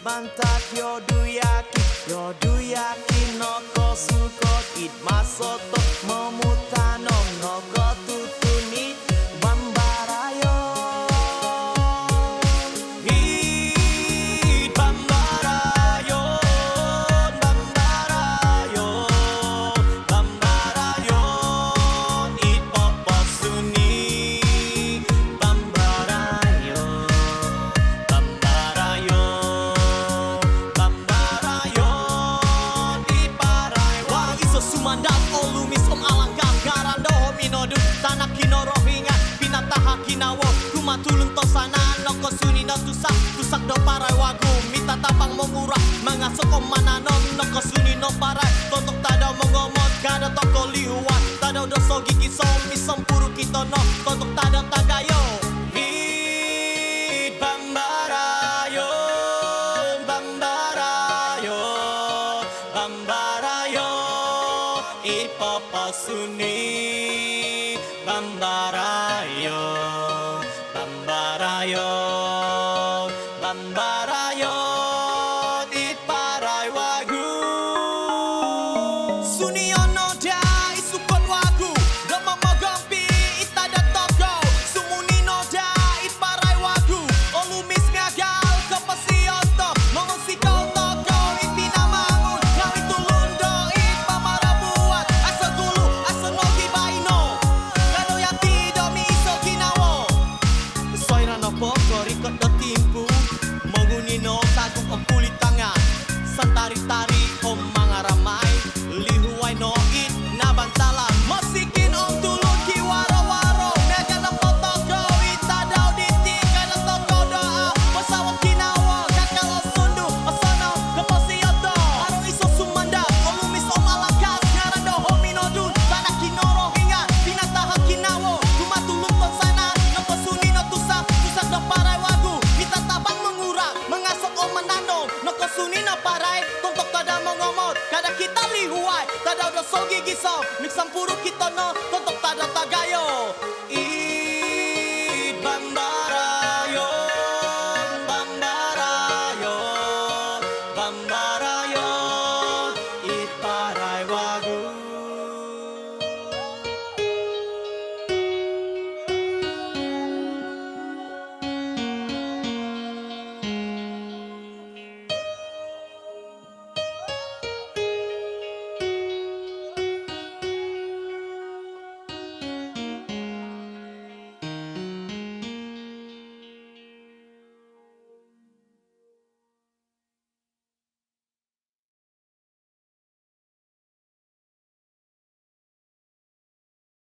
bantak yodu yaki no kosuko it masoto momutano no kotutuni bambarayo hit bambarayo bambarayo it popasuni bambarayo Sumandat olumis alangkang garando hominodu tanah kino rohinga pinataha kinawo kumatulun tosana noko suni no tusak do parai wagu mita tapang mengurah mengasok omananon noko suni no parai tontok tada mengomot kada toko lihuan tada doso gigi somi sempuru kitono tontok tada tagayo hit bambarayo Ipapasuni bambarayo di parai wagu suniono da isukon wagu dama magampi itada toko sumunino da it parai wagu olumis ngagal kepasioto mengusikau toko itina mangun kami tulundo Rikot do timpu menguni no tagung om kulit tangan santari-tari om mangaramai lihuai no it nabantalan masikin om tulun ki waro-waro mega na potoko itadau diti kana toko doa pesawat kinawa kakalo sundu osono keposioto aro iso sumanda olumis om alakas ngarando hominodun tanah kinoro hingga pinataha kinawo kumatulun ton sana nopesuni no tusak do parai wagu kita tabang mengurang mengasok om menandong noko suni no parai tontok tada mengomot kada kita lihuai tada udah so gigi som mik sampuru kita no tontok tada tagayo it bambara